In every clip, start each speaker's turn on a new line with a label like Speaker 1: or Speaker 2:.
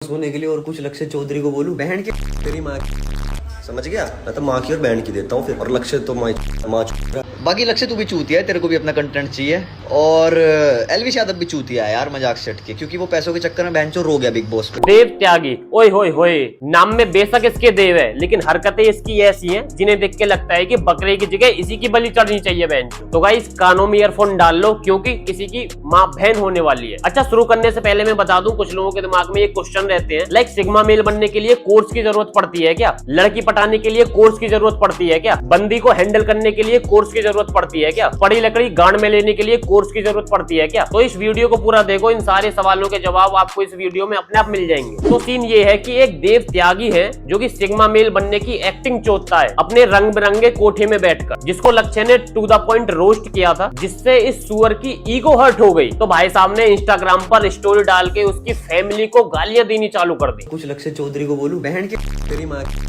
Speaker 1: होने के लिए और कुछ लक्ष्य चौधरी को बोलूं बहन के तेरी माँ की। समझ गया? मैं तो माँ की और बहन की देता हूँ फिर, और लक्ष्य तो माँ बाकी लक्ष्य तू भी चूतिया है, तेरे को भी अपना कंटेंट चाहिए। और एलविश यादव भी चूतिया है यार मजाक सेट के, क्योंकि वो पैसों के चक्कर में बहनचोद रो गया बिग बॉस पे।
Speaker 2: देव त्यागी, ओए होए होए, नाम में बेशक इसके देव है, लेकिन हरकतें इसकी ऐसी हैं जिन्हें देख के लगता है कि बकरे की जगह इसी की बलि चढ़नी चाहिए बहन। तो गाइस कानों में ईयरफोन डाल लो, क्योंकि किसी की माँ बहन होने वाली है। अच्छा, शुरू करने से पहले मैं बता दूं, कुछ लोगों के दिमाग में ये क्वेश्चन रहते हैं, लाइक सिग्मा मेल बनने के लिए कोर्स की जरूरत पड़ती है क्या? लड़की पटाने के लिए कोर्स की जरूरत पड़ती है क्या? बंदी को हैंडल करने के लिए कोर्स की जरूरत पड़ती है क्या? पड़ी लकड़ी गांड में लेने के लिए कोर्स की जरूरत पड़ती है क्या? तो इस वीडियो को पूरा देखो, इन सारे सवालों के जवाब आपको इस वीडियो में अपने आप मिल जाएंगे। तो सीन ये है कि एक देव त्यागी है जो कि सिग्मा मेल बनने की एक्टिंग चोदता है अपने रंग बिरंगे कोठे में बैठकर, जिसको लक्ष्य ने टू द पॉइंट रोस्ट किया था, जिससे इस सुअर की ईगो हर्ट हो गई। तो भाई साहब ने इंस्टाग्राम पर स्टोरी डाल के उसकी फैमिली को गालियां देनी चालू कर दी।
Speaker 1: कुछ लक्ष्य चौधरी को बोलूं बहन के तेरी माँ की।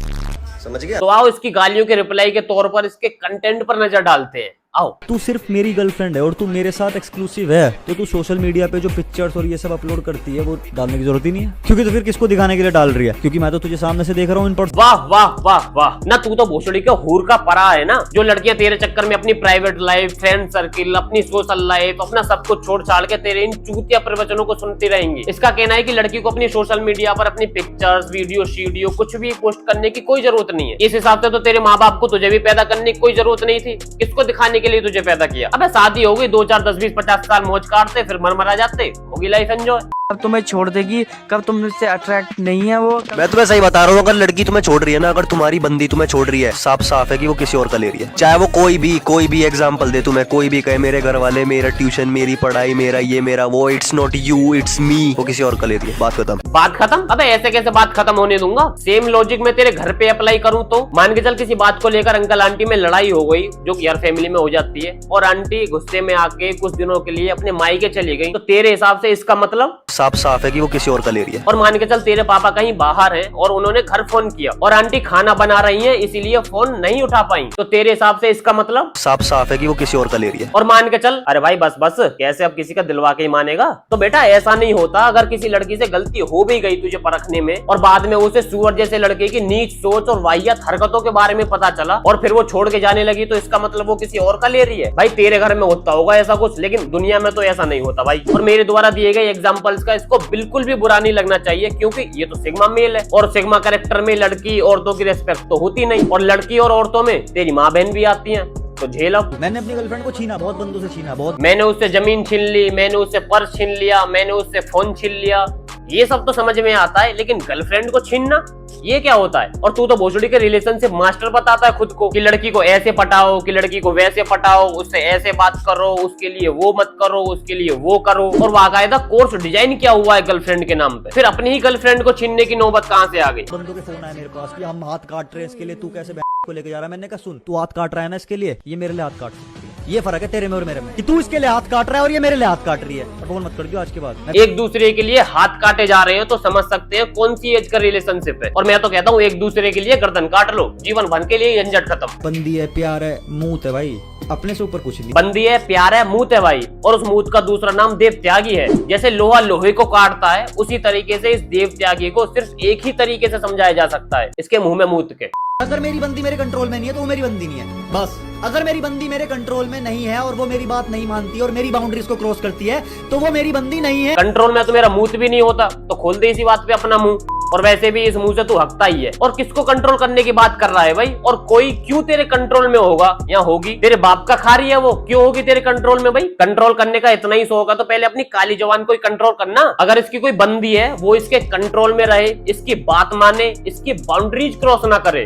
Speaker 1: समझ गया?
Speaker 2: तो आओ इसकी गालियों के रिप्लाई के तौर पर इसके कंटेंट पर नजर डालते हैं। आओ।
Speaker 3: तू सिर्फ मेरी गर्लफ्रेंड है और तू मेरे साथ एक्सक्लूसिव है, तो तू सोशल मीडिया पे जो पिक्चर्स और ये सब अपलोड करती है वो डालने की जरूरत ही नहीं है। क्योंकि तो फिर किसको दिखाने के लिए डाल रही है? क्योंकि मैं तो तुझे सामने से देख रहा हूँ इन पर।
Speaker 2: वाह वाह वाह वाह, ना तू तो भोसड़ी का हूर का परा है ना, जो लड़कियां तेरे चक्कर में अपनी प्राइवेट लाइफ, फ्रेंड सर्किल, अपनी सोशल लाइफ, अपना सब कुछ छोड़ छाड़ के तेरे इन चूतिया प्रवचनों को सुनती रहेंगी। इसका कहना है कि लड़की को अपनी सोशल मीडिया पर अपनी पिक्चर्स, वीडियो, शीडियो कुछ भी पोस्ट करने की कोई जरूरत नहीं है। इस हिसाब से तो तेरे माँ बाप को तुझे भी पैदा करने की कोई जरूरत नहीं थी। किसको दिखाने के लिए तुझे पैदा किया? अबे शादी हो गई, 2 4 10 20 50 साल मौज काटते, फिर मर जाते, होगी लाइफ एंजॉय।
Speaker 4: कब तुम्हें छोड़ देगी, कब तुम मुझसे अट्रैक्ट नहीं है वो।
Speaker 1: मैं तुम्हें सही बता रहा हूँ, अगर लड़की तुम्हें छोड़ रही है ना, अगर तुम्हारी बंदी तुम्हें छोड़ रही है, साफ साफ है कि वो किसी और का ले रही है। चाहे वो कोई भी एग्जांपल दे तुम्हें, कोई भी कहे मेरे घर वाले, मेरा ट्यूशन, मेरी पढ़ाई, मेरा ये मेरा वो, it's not you it's me, वो किसी और का ले रही है। बात खत्म।
Speaker 2: बात खत्म? अबे ऐसे कैसे बात खत्म होने दूंगा? सेम लॉजिक में तेरे घर पे अप्लाई करूं तो मान के चल किसी बात को लेकर अंकल आंटी में लड़ाई हो गई, जो कि हर फैमिली में हो जाती है, और आंटी गुस्से में आके कुछ दिनों के लिए अपने मायके चली गई, तो तेरे हिसाब से इसका मतलब
Speaker 1: साफ साफ है कि वो किसी और का ले रही है।
Speaker 2: और मान के चल तेरे पापा कहीं बाहर हैं और उन्होंने घर फोन किया और आंटी खाना बना रही है इसीलिए फोन नहीं उठा पाई, तो तेरे हिसाब से इसका मतलब
Speaker 1: साफ साफ है कि वो किसी और का ले रही है।
Speaker 2: और मान के चल, अरे भाई बस बस, कैसे अब किसी का दिलवा के ही मानेगा? तो बेटा ऐसा नहीं होता। अगर किसी लड़की से गलती हो भी गई तुझे परखने में, और बाद में उसे सुअर जैसे लड़के की नीच सोच और वाहियात हरकतों के बारे में पता चला और फिर वो छोड़ के जाने लगी, तो इसका मतलब वो किसी और का ले रही है। भाई तेरे घर में होता होगा ऐसा कुछ, लेकिन दुनिया में तो ऐसा नहीं होता भाई। और मेरे द्वारा दिए गए एग्जाम्पल्स का इसको बिल्कुल भी बुरा नहीं लगना चाहिए, क्योंकि ये तो सिग्मा मेल है, और सिग्मा कैरेक्टर में लड़की औरतों की रिस्पेक्ट तो होती नहीं, और लड़की और औरतों में तेरी माँ बहन भी आती हैं, तो झेल अब।
Speaker 3: मैंने अपनी गर्लफ्रेंड को छीना, बहुत बंदों से छीना, बहुत।
Speaker 2: मैंने उससे जमीन छीन ली, मैंने उससे पर्स छीन लिया, मैंने उससे फोन छीन लिया, ये सब तो समझ में आता है, लेकिन गर्लफ्रेंड को छीनना ये क्या होता है? और तू तो भोसड़ी के रिलेशनशिप मास्टर बताता है खुद को, कि लड़की को ऐसे पटाओ, कि लड़की को वैसे पटाओ, उससे ऐसे बात करो, उसके लिए वो मत करो, उसके लिए वो करो, और बाकायदा कोर्स डिजाइन किया हुआ है गर्लफ्रेंड के नाम पे। फिर अपनी ही गर्लफ्रेंड को छीनने की नौबत कहाँ से आ गई?
Speaker 3: बंदों के फोन आए मेरे पास कि हम हाथ काट रहे हैं इसके लिए, तू कैसे को लेके जा रहा है? मैंने कहा सुन, तू हाथ काट रहा है ना इसके लिए, ये मेरे लिए हाथ काट सकती है। ये फर्क है तेरे में और मेरे में, कि तू इसके लिए हाथ काट रहा है और ये मेरे लिए हाथ काट रही है। फोन मत कर दियो आज के बाद।
Speaker 2: एक दूसरे के लिए हाथ काटे जा रहे हैं तो समझ सकते हैं कौन सी एज का रिलेशनशिप है। और मैं तो कहता हूँ एक दूसरे के लिए गर्दन काट लो, जीवन भर के लिए झंझट खत्म।
Speaker 3: बंदी है, प्यार है, मूत है भाई, अपने से ऊपर कुछ नहीं।
Speaker 2: बंदी है, प्यार है, मूत है भाई, और उस मूत का दूसरा नाम देव त्यागी है। जैसे लोहा लोहे को काटता है, उसी तरीके से इस देव त्यागी को सिर्फ एक ही तरीके से समझाया जा सकता है, इसके मुंह में मूत के।
Speaker 3: अगर मेरी बंदी मेरे कंट्रोल में नहीं है तो वो मेरी बंदी नहीं है, बस। अगर मेरी बंदी मेरे कंट्रोल में नहीं है और वो मेरी बात नहीं मानती और मेरी बाउंड्रीज को क्रॉस करती है, तो वो मेरी बंदी नहीं है।
Speaker 2: कंट्रोल में तो मेरा मूत भी नहीं होता, तो खोल दे इसी बात पे अपना मुंह। और वैसे भी इस मुंह से तू हकता ही है। और किसको कंट्रोल करने की बात कर रहा है भाई? और कोई क्यों तेरे कंट्रोल में होगा या होगी? तेरे बाप का खा रही है वो, क्यों होगी तेरे कंट्रोल में भाई? कंट्रोल करने का इतना ही शौक है तो पहले अपनी काली जवान को कंट्रोल करना। अगर इसकी कोई बंदी है, वो इसके कंट्रोल में रहे, इसकी बात माने, इसकी बाउंड्रीज क्रॉस ना करे।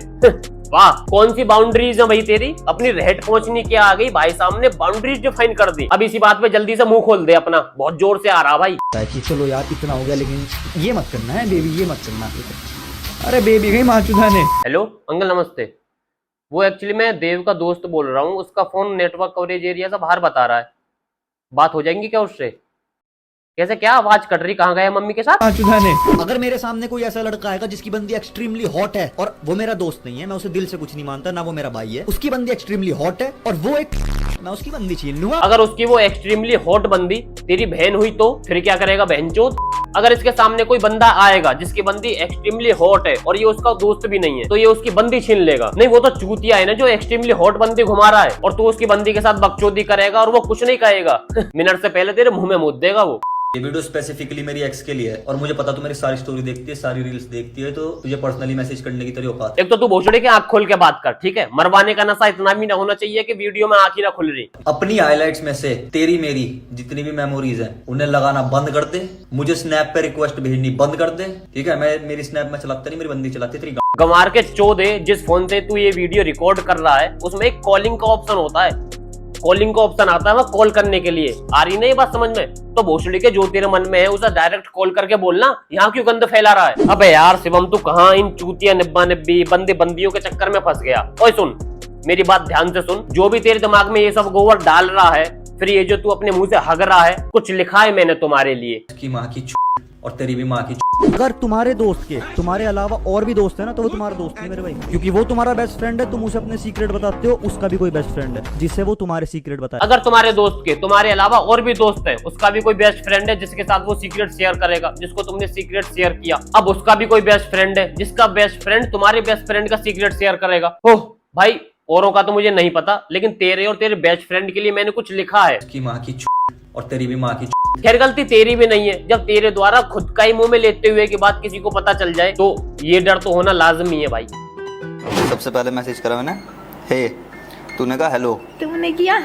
Speaker 2: वाह, कौन सी बाउंड्रीज है भाई तेरी? अपनी रहट पहुंचनी क्या आ गई भाई, सामने बाउंड्रीज डिफाइन कर दी। अब इसी बात पे जल्दी से मुंह खोल दे अपना, बहुत जोर से आ रहा भाई।
Speaker 3: कि चलो यार इतना हो गया, लेकिन ये मत करना है बेबी, ये मत करना। अरे बेबी गई माचुदा ने।
Speaker 2: हेलो अंकल नमस्ते। वो एक्चुअली मैं देव का दोस्त बोल रहा हूँ, उसका फोन नेटवर्क कवरेज एरिया से बाहर बता रहा है, बात हो जाएंगी क्या उससे? कैसे, क्या आवाज कट रही, कहाँ गए मम्मी के साथ?
Speaker 3: अगर मेरे सामने कोई ऐसा लड़का आएगा जिसकी बंदी एक्सट्रीमली हॉट है, और वो मेरा दोस्त नहीं है, मैं उसे दिल से कुछ नहीं मानता, ना वो मेरा भाई है, उसकी बंदी एक्सट्रीमली हॉट है और वो एक मैं उसकी बंदी छीन लूंगा।
Speaker 2: अगर उसकी वो एक्सट्रीमली हॉट बंदी तेरी बहन हुई तो फिर क्या करेगा बहनचोद? अगर इसके सामने कोई बंदा आएगा जिसकी बंदी एक्सट्रीमली हॉट है और ये उसका दोस्त भी नहीं है तो ये उसकी बंदी छीन लेगा? नहीं, वो तो चूतिया है ना जो एक्सट्रीमली हॉट बंदी घुमा रहा है और तू उसकी बंदी के साथ बकचोदी करेगा और वो कुछ नहीं कहेगा। मिनट से पहले तेरे मुंह में मुद्द देगा वो।
Speaker 1: ये वीडियो स्पेसिफिकली मेरी एक्स के लिए है और मुझे पता तू मेरी सारी स्टोरी देखती है, सारी रील्स देखती है, तो तुझे पर्सनली मैसेज करने की तेरी औकात है।
Speaker 2: एक तो तू भोसड़ी के आंख खोल के बात कर, ठीक है? मरवाने का नशा इतना भी ना होना चाहिए कि वीडियो में आंख ही ना खुल रही।
Speaker 1: अपनी हाइलाइट्स में से तेरी मेरी जितनी भी मेमोरीज हैं उन्हें लगाना बंद कर दे। मुझे स्नैप पे रिक्वेस्ट भेजनी बंद कर दे, ठीक है? मैं मेरी स्नैप में चलाता नहीं, मेरी बंदी चलाती है तेरी।
Speaker 2: गंवार के चौदह जिस फोन से तू ये वीडियो रिकॉर्ड कर रहा है उसमें एक कॉलिंग का ऑप्शन होता है, कॉलिंग का ऑप्शन आता है वह कॉल करने के लिए। आ रही नहीं बात समझ में? तो भोसड़ी के जो तेरे मन में है उसे डायरेक्ट कॉल करके बोलना, यहाँ क्यों गंद फैला रहा है? अबे यार शिवम तू कहाँ इन चूतिया निब्बा निब्बी बंदे बंदियों के चक्कर में फंस गया? ओए सुन, मेरी बात ध्यान से सुन, जो भी तेरे दिमाग में ये सब गोबर डाल रहा है, फिर ये जो तू अपने मुंह से हग रहा है, कुछ लिखा है मैंने तुम्हारे लिए।
Speaker 1: की माँ की और तेरी भी माँ की।
Speaker 3: अगर तुम्हारे दोस्त के तुम्हारे अलावा और भी दोस्त है ना तो वो तुम्हारा दोस्त नहीं मेरे भाई, क्योंकि वो तुम्हारा बेस्ट फ्रेंड है। तुम उसे अपने सीक्रेट बताते हो, उसका भी कोई बेस्ट फ्रेंड है जिससे वो तुम्हारे सीक्रेट बताए।
Speaker 2: अगर तुम्हारे दोस्त के तुम्हारे अलावा और भी दोस्त है, उसका भी कोई बेस्ट फ्रेंड है जिसके साथ वो सीक्रेट शेयर करेगा, जिसको तुमने सीक्रेट शेयर किया, अब उसका भी कोई बेस्ट फ्रेंड है जिसका बेस्ट फ्रेंड तुम्हारे बेस्ट फ्रेंड का सीक्रेट शेयर करेगा। ओह भाई, औरों का तो मुझे नहीं पता, लेकिन तेरे और तेरे बेस्ट फ्रेंड के लिए मैंने कुछ लिखा है।
Speaker 1: की माँ की और तेरी भी माँ की।
Speaker 2: खैर गलती तेरी भी नहीं है, जब तेरे द्वारा खुद का ही मुंह में लेते हुए की बात किसी को पता चल जाए तो ये डर तो होना लाजमी है भाई।
Speaker 5: सबसे पहले मैसेज करा मैंने, हे, तूने कहा हेलो।
Speaker 6: तुमने किया?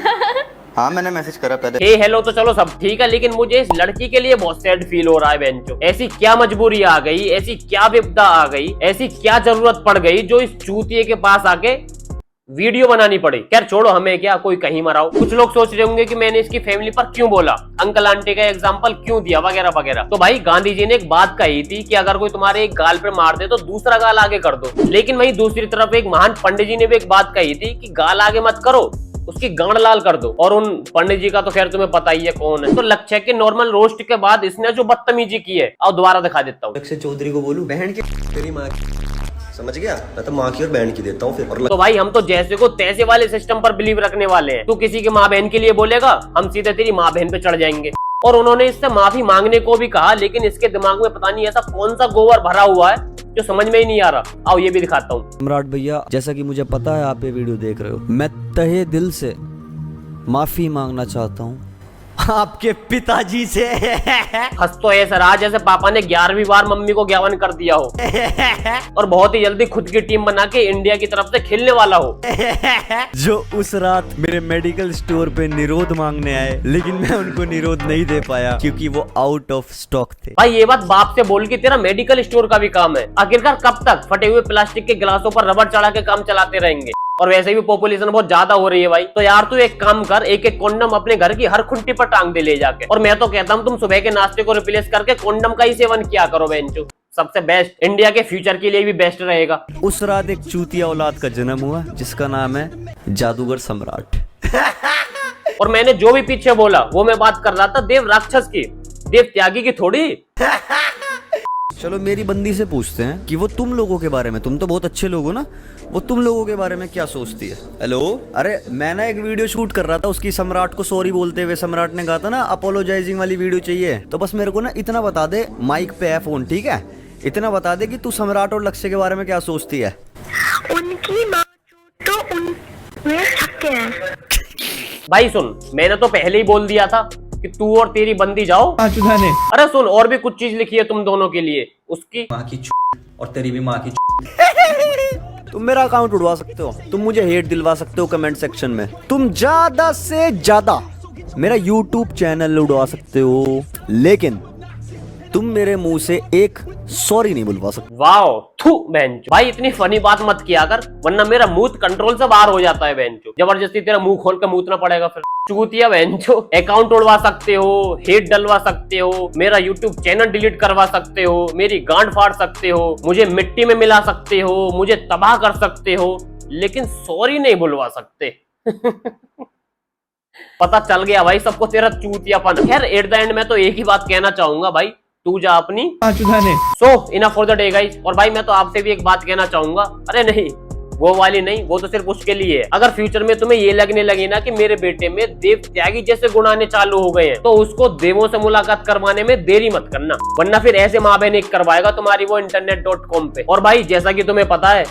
Speaker 5: हाँ मैंने मैसेज करा पहले।
Speaker 2: हे हेलो तो चलो सब ठीक है, लेकिन मुझे इस लड़की के लिए बहुत सैड फील हो रहा है बेंचो। ऐसी क्या मजबूरी आ गई, ऐसी क्या विपदा आ गई, ऐसी क्या जरूरत पड़ गई जो इस चूतिए के पास आके वीडियो बनानी पड़ी? खैर छोड़ो, हमें क्या, कोई कहीं मराओ। कुछ लोग सोच रहे होंगे कि मैंने इसकी फैमिली पर क्यों बोला, अंकल आंटी का एग्जांपल क्यों दिया वगैरह वगैरह। तो भाई गांधी जी ने एक बात कही थी कि अगर कोई तुम्हारे एक गाल पे मार दे तो दूसरा गाल आगे कर दो। लेकिन वहीं दूसरी तरफ एक महान पंडित जी ने भी एक बात कही थी कि गाल आगे मत करो, उसकी गांड लाल कर दो। और उन पंडित जी का तो खैर तुम्हें पता ही है कौन है। तो लक्ष्य के नॉर्मल रोस्ट के बाद इसने जो बदतमीजी की है, और दोबारा दिखा देता हूँ।
Speaker 1: लक्ष्य चौधरी को बोलूं बहन की तेरी माँ की, समझ गया? मैं तो माँ की और बहन की देता हूँ फिर। और
Speaker 2: तो भाई हम तो जैसे को तैसे वाले सिस्टम पर बिलीव रखने वाले हैं। तू किसी के माँ बहन के लिए बोलेगा, हम सीधे तेरी माँ बहन पे चढ़ जाएंगे। और उन्होंने इससे माफी मांगने को भी कहा, लेकिन इसके दिमाग में पता नहीं ऐसा कौन सा गोबर भरा हुआ है जो समझ में ही नहीं आ रहा। आओ ये भी दिखाता हूँ।
Speaker 3: सम्राट भैया, जैसा कि मुझे पता है आप ये वीडियो देख रहे हो, मैं तहे दिल से माफी मांगना चाहता हूँ आपके पिताजी से।
Speaker 2: हंस तो ऐसा रहा जैसे पापा ने 11वीं बार मम्मी को ज्ञापन कर दिया हो और बहुत ही जल्दी खुद की टीम बना के इंडिया की तरफ से खेलने वाला हो।
Speaker 3: जो उस रात मेरे मेडिकल स्टोर पे निरोध मांगने आए, लेकिन मैं उनको निरोध नहीं दे पाया क्योंकि वो आउट ऑफ स्टॉक थे।
Speaker 2: भाई ये बात बाप से बोल के तेरा मेडिकल स्टोर का भी काम है। आखिरकार कब तक फटे हुए प्लास्टिक के गिलासों पर रबड़ चढ़ा के काम चलाते रहेंगे? और वैसे भी पॉपुलेशन बहुत ज्यादा हो रही है भाई, तो यार तू एक काम कर, एक एक कॉन्डम अपने घर की हर खुंटी पर टांग दे ले जाके। और मैं तो कहता हूँ तुम सुबह के नाश्ते को रिप्लेस करके कॉन्डम का ही सेवन किया करो बेंचो, सबसे बेस्ट, इंडिया के फ्यूचर के लिए भी बेस्ट रहेगा।
Speaker 3: उस रात एक चूतिया औलाद का जन्म हुआ जिसका नाम है जादूगर सम्राट।
Speaker 2: और मैंने जो भी पीछे बोला वो मैं बात कर रहा था देव राक्षस की, देव त्यागी की थोड़ी।
Speaker 3: चलो मेरी बंदी से पूछते हैं कि वो तुम लोगों के बारे में, तुम तो बहुत अच्छे लोग हो ना, वो तुम लोगों के बारे में क्या सोचती है। हेलो, अरे मैं ना एक वीडियो शूट कर रहा था उसकी, सम्राट को सॉरी बोलते हुए। सम्राट ने कहा था ना अपोलोजाइजिंग वाली वीडियो चाहिए, तो बस मेरे को ना इतना बता दे, माइक पे है फोन, ठीक है? इतना बता दे कि तू सम्राट और लक्ष्य के बारे में क्या सोचती है।
Speaker 6: उनकी माँ तो उन थके हैं।
Speaker 2: भाई सुन, मैंने तो पहले ही बोल दिया था कि तू और तेरी बंदी जाओ। अरे सुन, और भी कुछ चीज लिखी है तुम दोनों के लिए, उसकी
Speaker 1: माँ की और तेरी भी माँ की।
Speaker 3: तुम मेरा अकाउंट उड़वा सकते हो, तुम मुझे हेट दिलवा सकते हो कमेंट सेक्शन में, तुम ज्यादा से ज्यादा मेरा YouTube चैनल उड़वा सकते हो, लेकिन तुम मेरे मुंह से एक सॉरी नहीं बुलवा सकते।
Speaker 2: वाओ थू बेंचो। भाई इतनी फनी बात मत किया कर, वरना मेरा मुंह कंट्रोल से बाहर हो जाता है बेंचो। जबरदस्ती तेरा मुंह खोल के मूतना पड़ेगा फिर। चूतिया बेंचो, अकाउंट उड़वा सकते हो, हेट डलवा सकते हो, मेरा YouTube चैनल डिलीट करवा सकते हो, मेरी गांड फाड़ सकते हो, मुझे मिट्टी में मिला सकते हो, मुझे तबाह कर सकते हो, लेकिन सॉरी नहीं बुलवा सकते। पता चल गया भाई सबको तेरा चूतियापन। खैर एट द एंड मैं तो एक ही बात कहना चाहूंगा भाई, तू जा अपनी। So enough for the day guys. और भाई मैं तो आपसे भी एक बात कहना चाहूंगा, अरे नहीं वो वाली नहीं, वो तो सिर्फ उसके लिए है। अगर फ्यूचर में तुम्हें ये लगने लगे ना कि मेरे बेटे में देव त्यागी जैसे गुण आने चालू हो गए हैं, तो उसको देवों से मुलाकात करवाने में देरी मत करना, वरना फिर ऐसे माँ बहन एक करवाएगा तुम्हारी वो internet.com पे। और भाई जैसा कि तुम्हें पता है,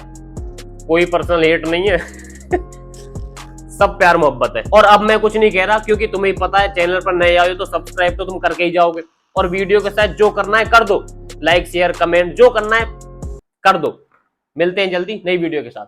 Speaker 2: कोई पर्सनल हेट नहीं है सब प्यार मोहब्बत है। और अब मैं कुछ नहीं कह रहा, क्योंकि तुम्हें पता है चैनल पर नए आए हो तो सब्सक्राइब तो तुम करके ही जाओगे, और वीडियो के साथ जो करना है कर दो, लाइक शेयर कमेंट जो करना है कर दो। मिलते हैं जल्दी नई वीडियो के साथ।